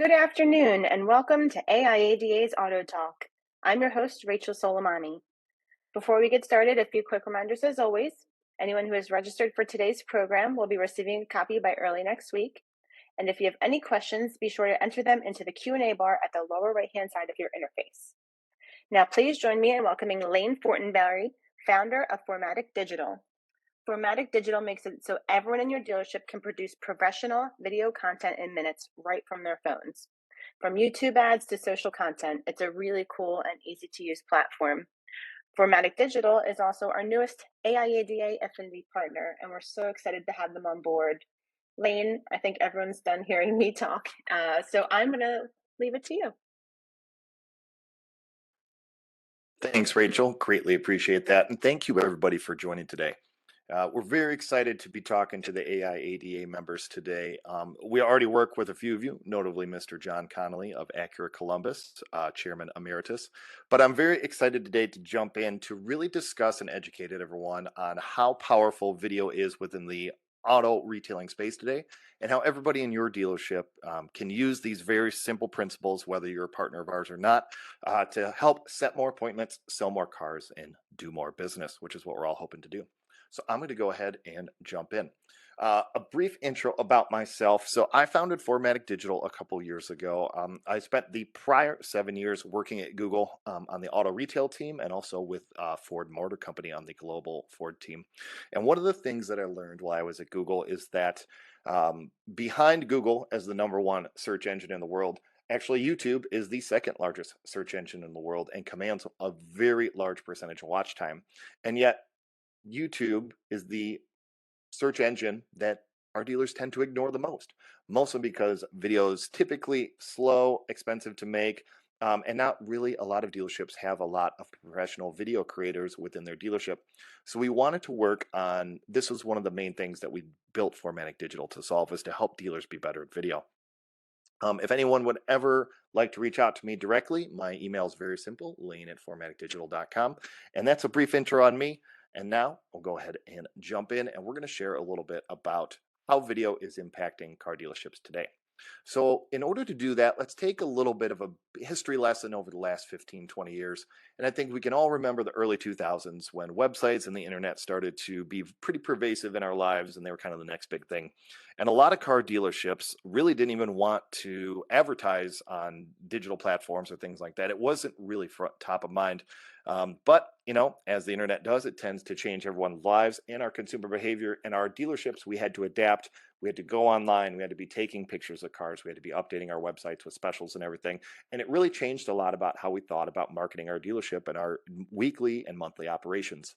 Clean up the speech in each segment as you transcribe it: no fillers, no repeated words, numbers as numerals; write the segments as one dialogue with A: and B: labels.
A: Good afternoon and welcome to AIADA's AutoTalk. I'm your host, Rachel Soleimani. Before we get started, a few quick reminders as always. Anyone who is registered for today's program will be receiving a copy by early next week. And if you have any questions, be sure to enter them into the Q&A bar at the lower right-hand side of your interface. Now, please join me in welcoming Lane Fortenberry, founder of Formatic Digital. Formatic Digital makes it so everyone in your dealership can produce professional video content in minutes right from their phones. From YouTube ads to social content, it's a really cool and easy to use platform. Formatic Digital is also our newest AIADA Affinity partner, and we're so excited to have them on board. Lane, I think everyone's done hearing me talk, so I'm going to leave it to you.
B: Thanks, Rachel. Greatly appreciate that. And thank you, everybody, for joining today. We're very excited to be talking to the AIADA members today. We already work with a few of you, notably Mr. John Connolly of Acura Columbus, Chairman Emeritus. But I'm very excited today to jump in to really discuss and educate everyone on how powerful video is within the auto retailing space today and how everybody in your dealership can use these very simple principles, whether you're a partner of ours or not, to help set more appointments, sell more cars, and do more business, which is what we're all hoping to do. So I'm going to go ahead and jump in. A brief intro about myself. So I founded Formatic Digital a couple years ago. I spent the prior 7 years working at Google on the auto retail team and also with Ford Motor Company on the global Ford team. And one of the things that I learned while I was at Google is that behind Google as the number one search engine in the world, actually, YouTube is the second largest search engine in the world and commands a very large percentage of watch time. And yet, YouTube is the search engine that our dealers tend to ignore the most, mostly because video is typically slow, expensive to make, and not really a lot of dealerships have a lot of professional video creators within their dealership. So we wanted to work on this was one of the main things that we built Formatic Digital to solve is to help dealers be better at video. If anyone would ever like to reach out to me directly, my email is very simple, lane@formaticdigital.com. And that's a brief intro on me. And now we'll go ahead and jump in, and we're going to share a little bit about how video is impacting car dealerships today. So in order to do that, let's take a little bit of a history lesson over the last 15, 20 years. And I think we can all remember the early 2000s when websites and the internet started to be pretty pervasive in our lives, and they were kind of the next big thing. And a lot of car dealerships really didn't even want to advertise on digital platforms or things like that. It wasn't really top of mind. But, as the internet does, it tends to change everyone's lives and our consumer behavior. And our dealerships, we had to adapt. We had to go online. We had to be taking pictures of cars. We had to be updating our websites with specials and everything. And it really changed a lot about how we thought about marketing our dealership and our weekly and monthly operations.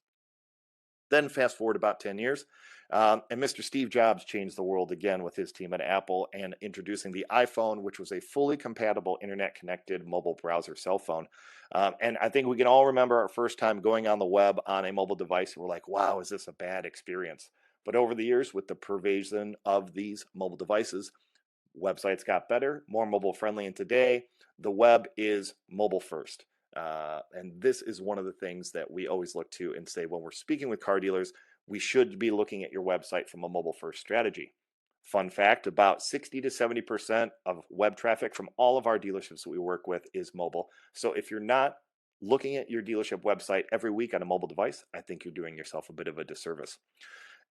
B: Then fast forward about 10 years, and Mr. Steve Jobs changed the world again with his team at Apple and introducing the iPhone, which was a fully compatible internet-connected mobile browser cell phone. And I think we can all remember our first time going on the web on a mobile device. We're like, wow, is this a bad experience? But over the years, with the pervasion of these mobile devices, websites got better, more mobile friendly, and today the web is mobile first. And this is one of the things that we always look to and say when we're speaking with car dealers, we should be looking at your website from a mobile first strategy. Fun fact, about 60 to 70% of web traffic from all of our dealerships that we work with is mobile. So if you're not looking at your dealership website every week on a mobile device, I think you're doing yourself a bit of a disservice.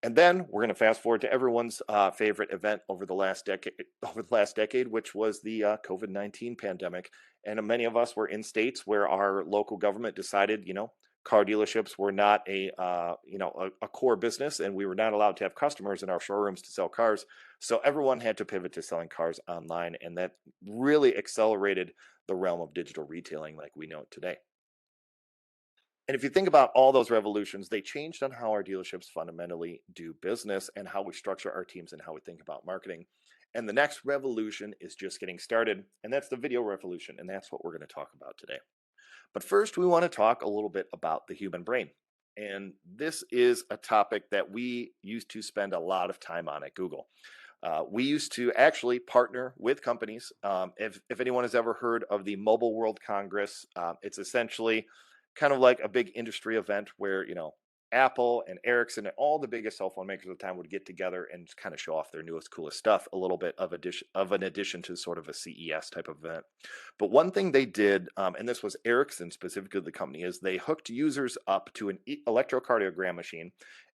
B: And then we're going to fast forward to everyone's favorite event over the last decade, which was the COVID-19 pandemic. And many of us were in states where our local government decided, car dealerships were not a core business, and we were not allowed to have customers in our showrooms to sell cars. So everyone had to pivot to selling cars online, and that really accelerated the realm of digital retailing like we know it today. And if you think about all those revolutions, they changed on how our dealerships fundamentally do business and how we structure our teams and how we think about marketing. And the next revolution is just getting started, and that's the video revolution. And that's what we're going to talk about today. But first, we want to talk a little bit about the human brain. And this is a topic that we used to spend a lot of time on at Google. We used to actually partner with companies. If anyone has ever heard of the Mobile World Congress, it's essentially kind of like a big industry event where Apple and Ericsson and all the biggest cell phone makers at the time would get together and kind of show off their newest, coolest stuff. A little bit of an addition to sort of a CES type of event. But one thing they did, and this was Ericsson specifically, the company, is they hooked users up to an electrocardiogram machine,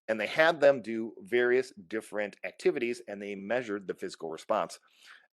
B: and they had them do various different activities, and they measured the physical response.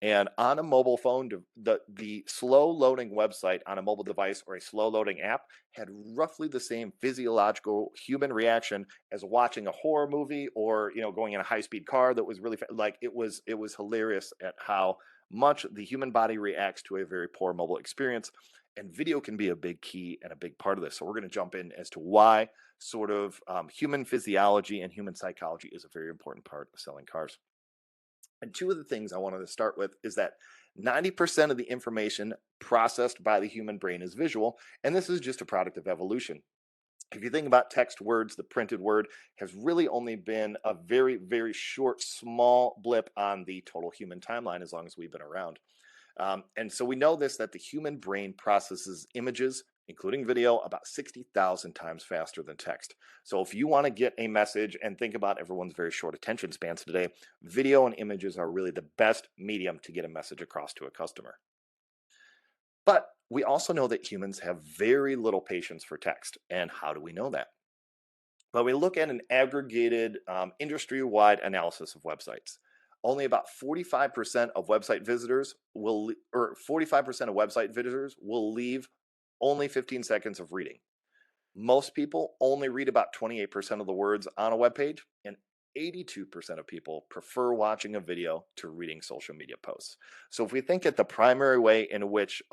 B: And on a mobile phone, the slow loading website on a mobile device or a slow loading app had roughly the same physiological human reaction as watching a horror movie or going in a high speed car that was really like it was hilarious at how much the human body reacts to a very poor mobile experience. And video can be a big key and a big part of this. So we're going to jump in as to why sort of human physiology and human psychology is a very important part of selling cars. And two of the things I wanted to start with is that 90% of the information processed by the human brain is visual, and this is just a product of evolution. If you think about text words, the printed word has really only been a very, very short, small blip on the total human timeline as long as we've been around. And so we know this that the human brain processes images, including video, about 60,000 times faster than text. So if you want to get a message and think about everyone's very short attention spans today, video and images are really the best medium to get a message across to a customer. But we also know that humans have very little patience for text. And how do we know that? Well, we look at an aggregated industry wide analysis of websites. Only about 45% of website visitors will, or 45% of website visitors will leave only 15 seconds of reading. Most people only read about 28% of the words on a web page, and 82% of people prefer watching a video to reading social media posts. So if we think at the primary way in which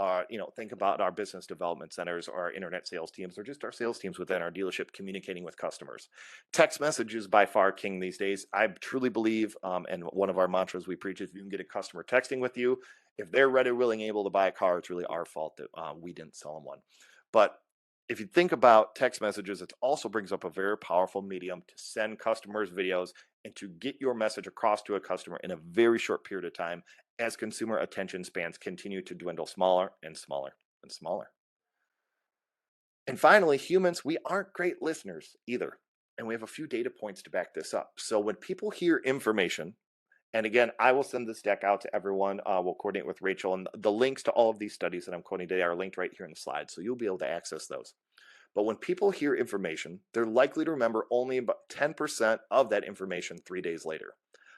B: think about our business development centers or our internet sales teams or just our sales teams within our dealership communicating with customers, text message is by far king these days. I truly believe, and one of our mantras we preach is if you can get a customer texting with you, if they're ready, willing, able to buy a car, it's really our fault that we didn't sell them one. But if you think about text messages, it also brings up a very powerful medium to send customers videos and to get your message across to a customer in a very short period of time as consumer attention spans continue to dwindle smaller and smaller and smaller. And finally, humans, we aren't great listeners either. And we have a few data points to back this up. So when people hear information, and again, I will send this deck out to everyone. We'll coordinate with Rachel, and the links to all of these studies that I'm quoting today are linked right here in the slide, so you'll be able to access those. But when people hear information, they're likely to remember only about 10% of that information 3 days later.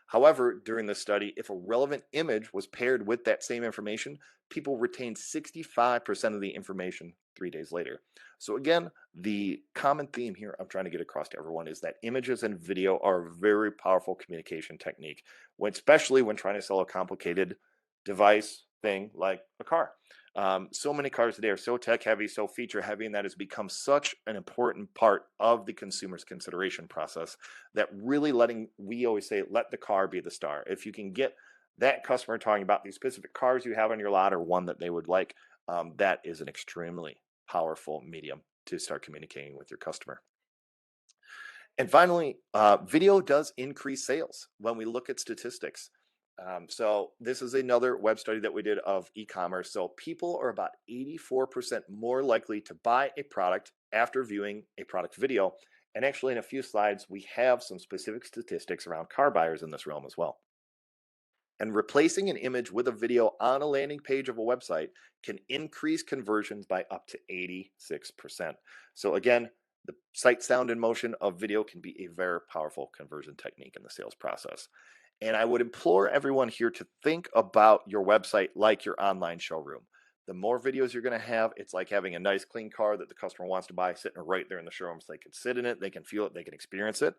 B: However, during this study, if a relevant image was paired with that same information, people retained 65% of the information 3 days later. So, again, the common theme here I'm trying to get across to everyone is that images and video are a very powerful communication technique, especially when trying to sell a complicated device thing like a car. So many cars today are so tech heavy, so feature heavy, and that has become such an important part of the consumer's consideration process that really we always say, let the car be the star. If you can get that customer talking about these specific cars you have on your lot or one that they would like, that is an extremely powerful medium to start communicating with your customer. And finally, video does increase sales when we look at statistics. So this is another web study that we did of e-commerce. So people are about 84% more likely to buy a product after viewing a product video. And actually, in a few slides, we have some specific statistics around car buyers in this realm as well. And replacing an image with a video on a landing page of a website can increase conversions by up to 86%. So again, the sight, sound, and motion of video can be a very powerful conversion technique in the sales process. And I would implore everyone here to think about your website like your online showroom. The more videos you're going to have, it's like having a nice clean car that the customer wants to buy sitting right there in the showroom so they can sit in it, they can feel it, they can experience it.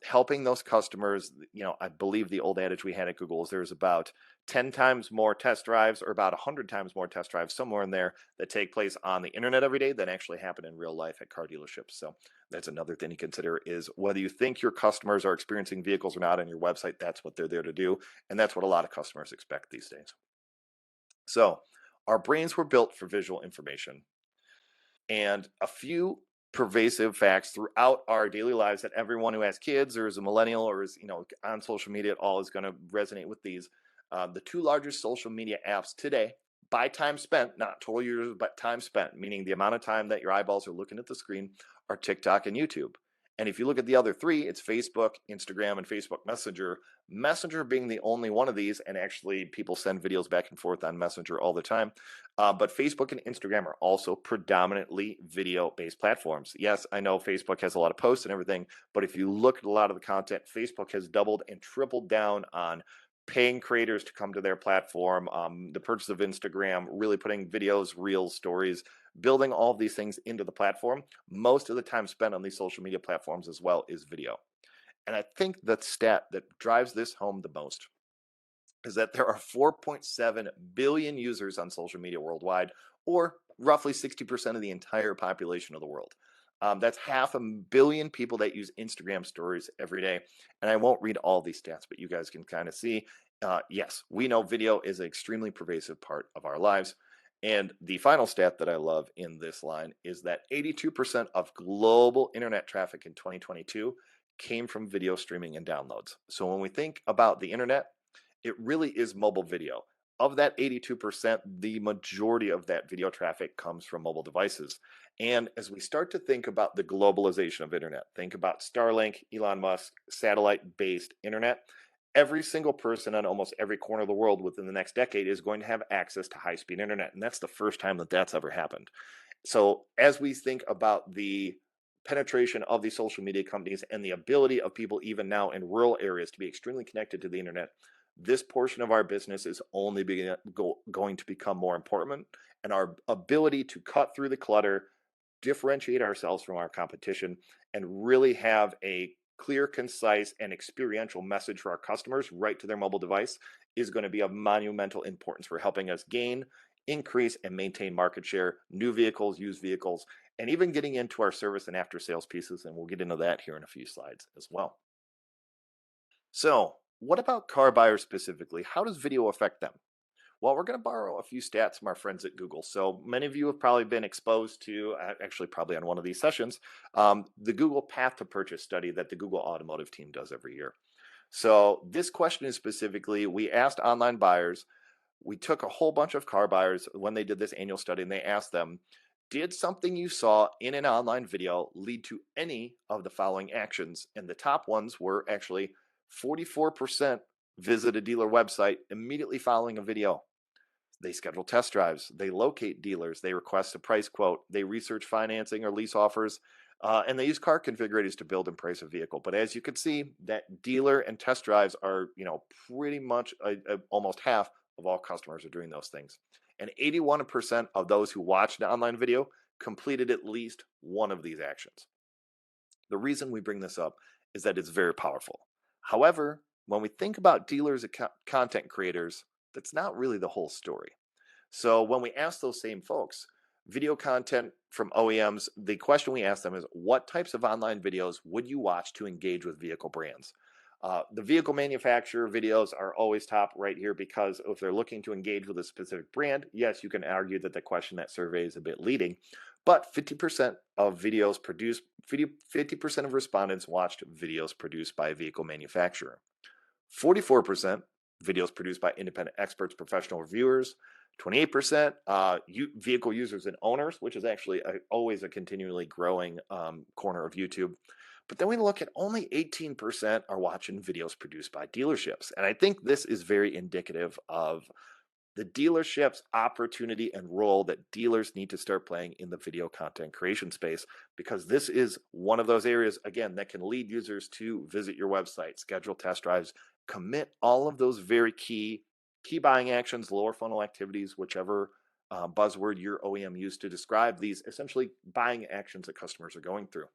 B: Helping those customers, I believe the old adage we had at Google is there's about 10 times more test drives or about 100 times more test drives somewhere in there that take place on the internet every day than actually happen in real life at car dealerships. So that's another thing to consider is whether you think your customers are experiencing vehicles or not on your website, that's what they're there to do. And that's what a lot of customers expect these days. So our brains were built for visual information. And a few pervasive facts throughout our daily lives that everyone who has kids or is a millennial or is on social media at all is going to resonate with these. The two largest social media apps today by time spent, not total users, but time spent, meaning the amount of time that your eyeballs are looking at the screen, are TikTok and YouTube. And if you look at the other three, it's Facebook, Instagram, and Facebook Messenger. Messenger being the only one of these, and actually people send videos back and forth on Messenger all the time. But Facebook and Instagram are also predominantly video based platforms. Yes, I know Facebook has a lot of posts and everything, but if you look at a lot of the content, Facebook has doubled and tripled down on paying creators to come to their platform, the purchase of Instagram, really putting videos, reels, stories, building all of these things into the platform. Most of the time spent on these social media platforms as well is video. And I think the stat that drives this home the most is that there are 4.7 billion users on social media worldwide, or roughly 60% of the entire population of the world. That's 500 million people that use Instagram stories every day. And I won't read all these stats, but you guys can kind of see. Yes, we know video is an extremely pervasive part of our lives. And the final stat that I love in this line is that 82% of global internet traffic in 2022 came from video streaming and downloads. So when we think about the internet, it really is mobile video. Of that 82%, the majority of that video traffic comes from mobile devices. And as we start to think about the globalization of internet, think about Starlink, Elon Musk, satellite-based internet. Every single person on almost every corner of the world within the next decade is going to have access to high-speed internet, and that's the first time that that's ever happened. So as we think about the penetration of these social media companies and the ability of people even now in rural areas to be extremely connected to the internet, this portion of our business is only going to become more important, and our ability to cut through the clutter, differentiate ourselves from our competition, and really have a clear, concise, and experiential message for our customers right to their mobile device is going to be of monumental importance for helping us gain, increase, and maintain market share, new vehicles, used vehicles, and even getting into our service and after sales pieces. And we'll get into that here in a few slides as well. So, what about car buyers specifically? How does video affect them? Well, we're going to borrow a few stats from our friends at Google. So, many of you have probably been exposed to, actually, probably on one of these sessions, the Google Path to Purchase study that the Google Automotive team does every year. So, this question is specifically we asked online buyers, we took a whole bunch of car buyers when they did this annual study, and they asked them, did something you saw in an online video lead to any of the following actions? And the top ones were actually 44% visit a dealer website immediately following a video. They schedule test drives, they locate dealers, they request a price quote, they research financing or lease offers, and they use car configurators to build and price a vehicle. But as you can see, that dealer and test drives are, pretty much almost half of all customers are doing those things. And 81% of those who watched an online video completed at least one of these actions. The reason we bring this up is that it's very powerful. However, when we think about dealers and content creators, that's not really the whole story. So when we ask those same folks, video content from OEMs, the question we ask them is what types of online videos would you watch to engage with vehicle brands? The vehicle manufacturer videos are always top right here because if they're looking to engage with a specific brand, yes, you can argue that the question that survey is a bit leading, but 50% of videos produced, 50% of respondents watched videos produced by a vehicle manufacturer. 44% videos produced by independent experts, professional reviewers. 28% vehicle users and owners, which is actually always a continually growing corner of YouTube. But then we look at only 18% are watching videos produced by dealerships. And I think this is very indicative of the dealership's opportunity and role that dealers need to start playing in the video content creation space, because this is one of those areas, again, that can lead users to visit your website, schedule test drives, commit all of those very key buying actions, lower funnel activities, whichever buzzword your OEM used to describe these essentially buying actions that customers are going through.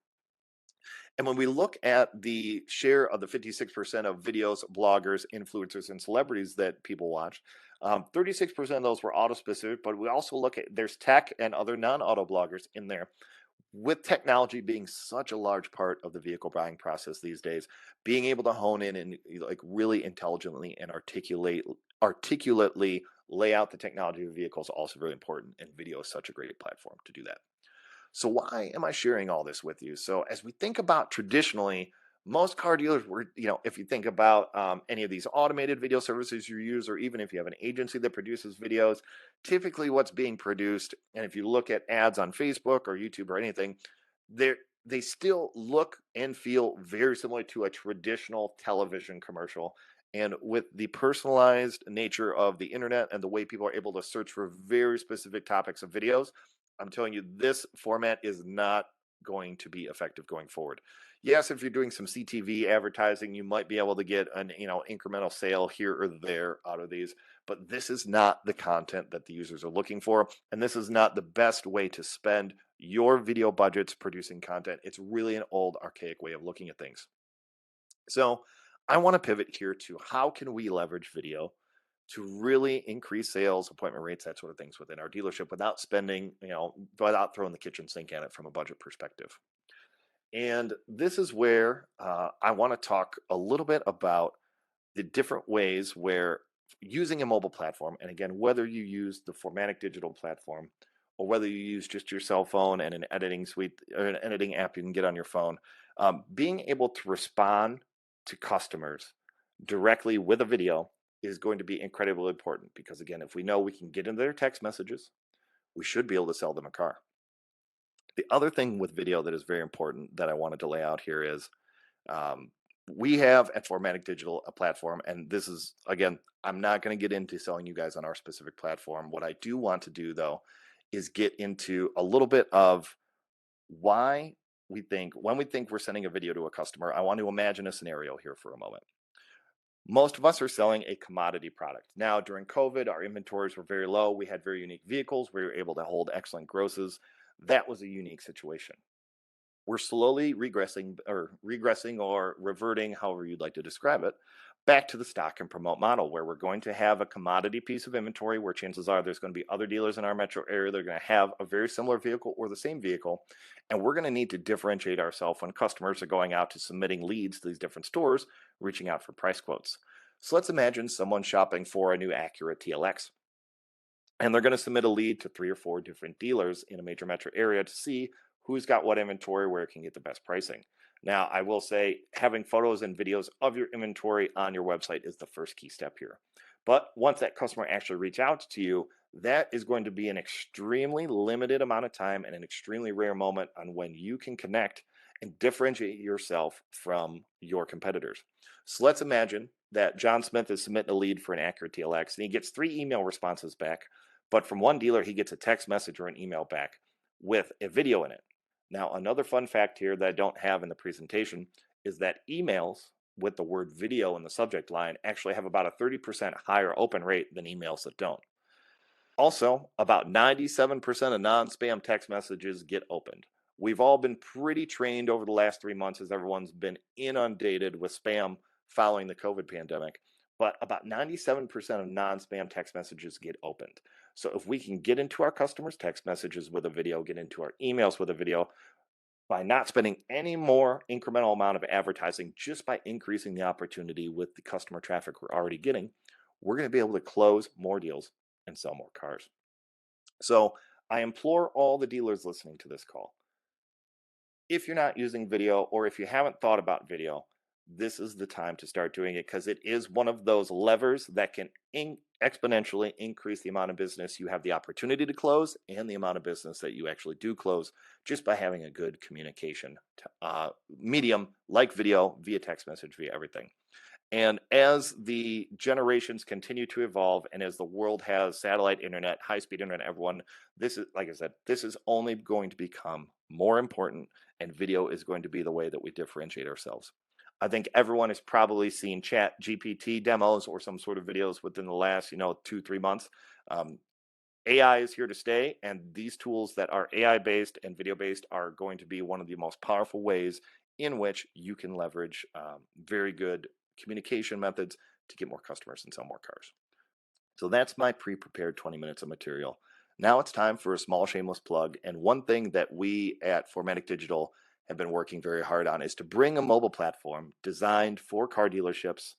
B: And when we look at the share of the 56% of videos, bloggers, influencers, and celebrities that people watch, 36% of those were auto specific, but we also look at there's tech and other non auto bloggers in there. With technology being such a large part of the vehicle buying process these days, being able to hone in and like really intelligently and articulately lay out the technology of the vehicle is also very important. And video is such a great platform to do that. So why am I sharing all this with you? So as we think about traditionally, most car dealers were, if you think about any of these automated video services you use, or even if you have an agency that produces videos, typically what's being produced, and if you look at ads on Facebook or YouTube or anything, there they still look and feel very similar to a traditional television commercial. And with the personalized nature of the internet and the way people are able to search for very specific topics of videos, I'm telling you, this format is not going to be effective going forward. Yes, if you're doing some CTV advertising, you might be able to get an incremental sale here or there out of these, but this is not the content that the users are looking for, and this is not the best way to spend your video budgets producing content. It's really an old, archaic way of looking at things. So I want to pivot here to how can we leverage video to really increase sales, appointment rates, that sort of things within our dealership without spending, without throwing the kitchen sink at it from a budget perspective. And this is where I want to talk a little bit about the different ways where using a mobile platform, and again, whether you use the Formatic digital platform or whether you use just your cell phone and an editing suite or an editing app you can get on your phone, being able to respond to customers directly with a video is going to be incredibly important because, again, if we know we can get into their text messages, we should be able to sell them a car. The other thing with video that is very important that I wanted to lay out here is um, we have at Formatic Digital a platform, and this is again, I'm not going to get into selling you guys on our specific platform. What I do want to do though is get into a little bit of why we think when we think we're sending a video to a customer. I want to imagine a scenario here for a moment. Most of us are selling a commodity product. Now, during COVID, our inventories were very low. We had very unique vehicles. We were able to hold excellent grosses. That was a unique situation. We're slowly regressing or reverting, however you'd like to describe it, back to the stock and promote model where we're going to have a commodity piece of inventory where chances are there's going to be other dealers in our metro area that are going to have a very similar vehicle or the same vehicle. And we're going to need to differentiate ourselves when customers are going out to submitting leads to these different stores, reaching out for price quotes. So let's imagine someone shopping for a new Acura TLX and they're going to submit a lead to 3 or 4 different dealers in a major metro area to see who's got what inventory, where it can get the best pricing. Now, I will say having photos and videos of your inventory on your website is the first key step here. But once that customer actually reach out to you, that is going to be an extremely limited amount of time and an extremely rare moment on when you can connect and differentiate yourself from your competitors. So let's imagine that John Smith is submitting a lead for an Acura TLX and he gets 3 email responses back, but from one dealer, he gets a text message or an email back with a video in it. Now, another fun fact here that I don't have in the presentation is that emails with the word video in the subject line actually have about a 30% higher open rate than emails that don't. Also, about 97% of non spam text messages get opened. We've all been pretty trained over the last 3 months as everyone's been inundated with spam following the COVID pandemic. But about 97% of non spam text messages get opened. So if we can get into our customers' text messages with a video, get into our emails with a video, by not spending any more incremental amount of advertising, just by increasing the opportunity with the customer traffic we're already getting, we're going to be able to close more deals and sell more cars. So I implore all the dealers listening to this call, if you're not using video or if you haven't thought about video, this is the time to start doing it because it is one of those levers that can exponentially increase the amount of business you have the opportunity to close and the amount of business that you actually do close just by having a good communication medium like video, via text message, via everything. And as the generations continue to evolve, and as the world has satellite internet, high speed internet, everyone, this is, like I said, this is only going to become more important, and video is going to be the way that we differentiate ourselves. I think everyone has probably seen Chat GPT demos or some sort of videos within the last, 2, 3 months. Um, AI is here to stay, and these tools that are AI based and video based are going to be one of the most powerful ways in which you can leverage very good communication methods to get more customers and sell more cars. So that's my pre prepared 20 minutes of material. Now it's time for a small shameless plug. And one thing that we at Formatic Digital have been working very hard on is to bring a mobile platform designed for car dealerships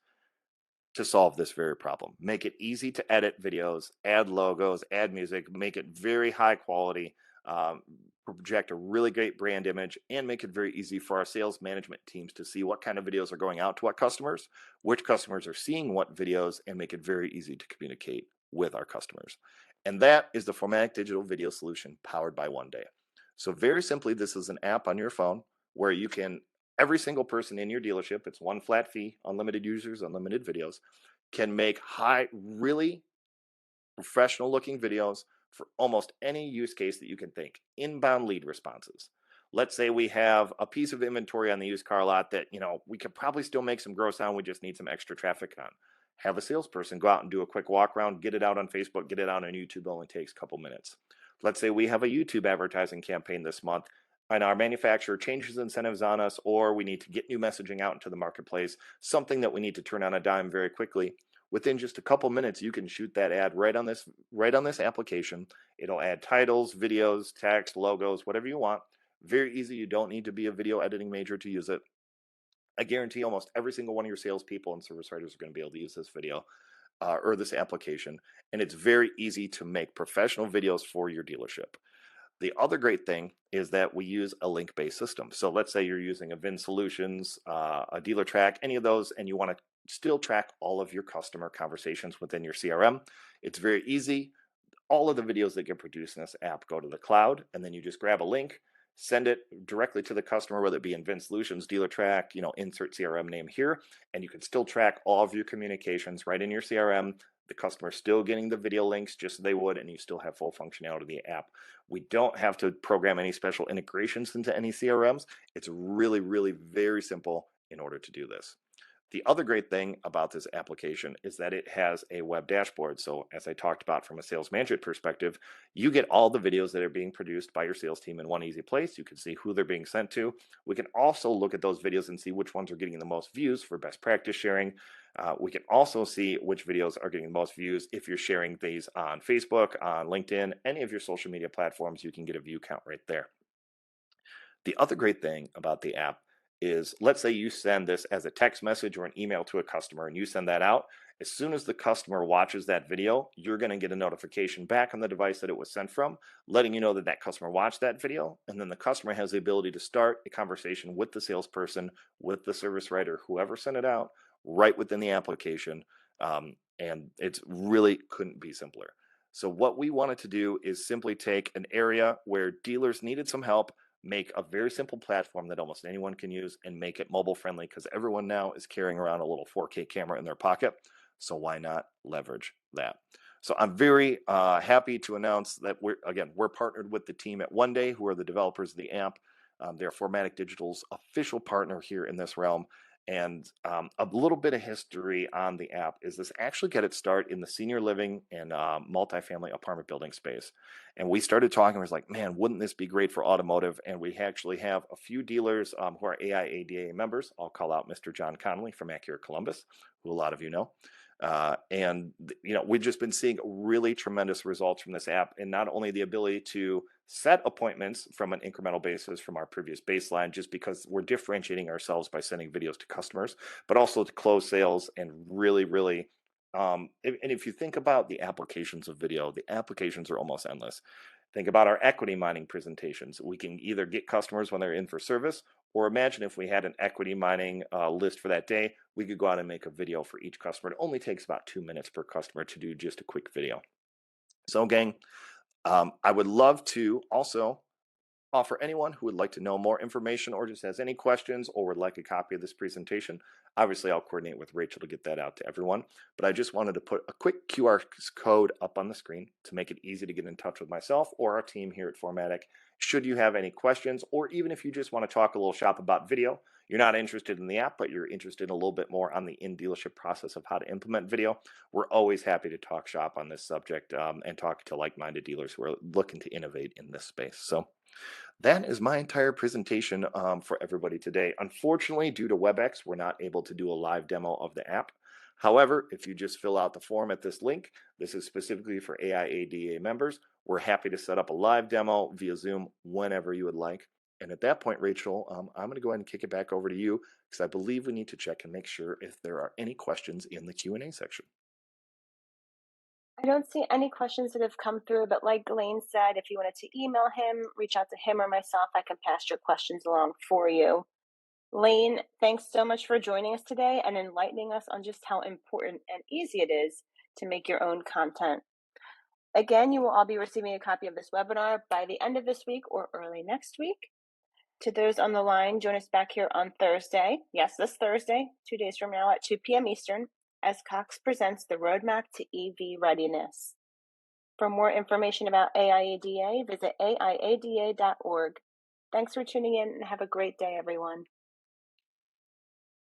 B: to solve this very problem. Make it easy to edit videos, add logos, add music, make it very high quality, um, project a really great brand image, and make it very easy for our sales management teams to see what kind of videos are going out to what customers, which customers are seeing what videos, and make it very easy to communicate with our customers. And that is the Formatic Digital Video Solution powered by One Day. So, very simply, this is an app on your phone where you can, every single person in your dealership, it's one flat fee, unlimited users, unlimited videos, can make really professional looking videos for almost any use case that you can think. Inbound lead responses. Let's say we have a piece of inventory on the used car lot that, we could probably still make some gross on. We just need some extra traffic on. Have a salesperson go out and do a quick walk around, get it out on Facebook, get it out on YouTube. It only takes a couple minutes. Let's say we have a YouTube advertising campaign this month and our manufacturer changes incentives on us, or we need to get new messaging out into the marketplace, something that we need to turn on a dime very quickly. Within just a couple minutes, you can shoot that ad right on this application. It'll add titles, videos, text, logos, whatever you want. Very easy. You don't need to be a video editing major to use it. I guarantee almost every single one of your salespeople and service writers are going to be able to use this video or this application. And it's very easy to make professional videos for your dealership. The other great thing is that we use a link-based system. So let's say you're using a VIN Solutions, a Dealer Track, any of those, and you want to still track all of your customer conversations within your CRM. It's very easy. All of the videos that get produced in this app go to the cloud, and then you just grab a link, send it directly to the customer, whether it be in VIN Solutions, Dealer Track, insert CRM name here, and you can still track all of your communications right in your CRM. The customer's still getting the video links just as they would, and you still have full functionality of the app. We don't have to program any special integrations into any CRMs. It's really, really very simple in order to do this. The other great thing about this application is that it has a web dashboard. So, as I talked about from a sales management perspective, you get all the videos that are being produced by your sales team in one easy place. You can see who they're being sent to. We can also look at those videos and see which ones are getting the most views for best practice sharing. We can also see which videos are getting the most views if you're sharing these on Facebook, on LinkedIn, any of your social media platforms. You can get a view count right there. The other great thing about the app is, let's say you send this as a text message or an email to a customer and you send that out. As soon as the customer watches that video, you're going to get a notification back on the device that it was sent from, letting you know that that customer watched that video. And then the customer has the ability to start a conversation with the salesperson, with the service writer, whoever sent it out, right within the application. And it's really couldn't be simpler. So, what we wanted to do is simply take an area where dealers needed some help, make a very simple platform that almost anyone can use, and make it mobile friendly because everyone now is carrying around a little 4K camera in their pocket. So why not leverage that? So I'm very happy to announce that we're partnered with the team at One Day, who are the developers of the app. They're Formatic Digital's official partner here in this realm. And a little bit of history on the app is this actually got its start in the senior living and multifamily apartment building space. And we started talking, we was like, man, wouldn't this be great for automotive? And we actually have a few dealers who are AIADA members. I'll call out Mr. John Connolly from Acura Columbus, who a lot of you know. We've just been seeing really tremendous results from this app, and not only the ability to set appointments from an incremental basis from our previous baseline, just because we're differentiating ourselves by sending videos to customers, but also to close sales and really, really. And if you think about the applications of video, the applications are almost endless. Think about our equity mining presentations. We can either get customers when they're in for service, or imagine if we had an equity mining list for that day, we could go out and make a video for each customer. It only takes about 2 minutes per customer to do just a quick video. So, gang, I would love to also offer anyone who would like to know more information or just has any questions or would like a copy of this presentation. Obviously, I'll coordinate with Rachel to get that out to everyone, but I just wanted to put a quick QR code up on the screen to make it easy to get in touch with myself or our team here at Formatic. Should you have any questions, or even if you just want to talk a little shop about video, you're not interested in the app, but you're interested in a little bit more on the in-dealership process of how to implement video, we're always happy to talk shop on this subject and talk to like-minded dealers who are looking to innovate in this space. So that is my entire presentation for everybody today. Unfortunately, due to WebEx, we're not able to do a live demo of the app. However, if you just fill out the form at this link, this is specifically for AIADA members. We're happy to set up a live demo via Zoom whenever you would like. And at that point, Rachel, I'm going to go ahead and kick it back over to you because I believe we need to check and make sure if there are any questions in the Q&A section.
A: I don't see any questions that have come through, but like Elaine said, if you wanted to email him, reach out to him or myself, I can pass your questions along for you. Lane, thanks so much for joining us today and enlightening us on just how important and easy it is to make your own content. Again, you will all be receiving a copy of this webinar by the end of this week or early next week. To those on the line, join us back here on Thursday. Yes, this Thursday, 2 days from now at 2 p.m. Eastern, as Cox presents the Roadmap to EV Readiness. For more information about AIADA, visit aiada.org. Thanks for tuning in and have a great day, everyone.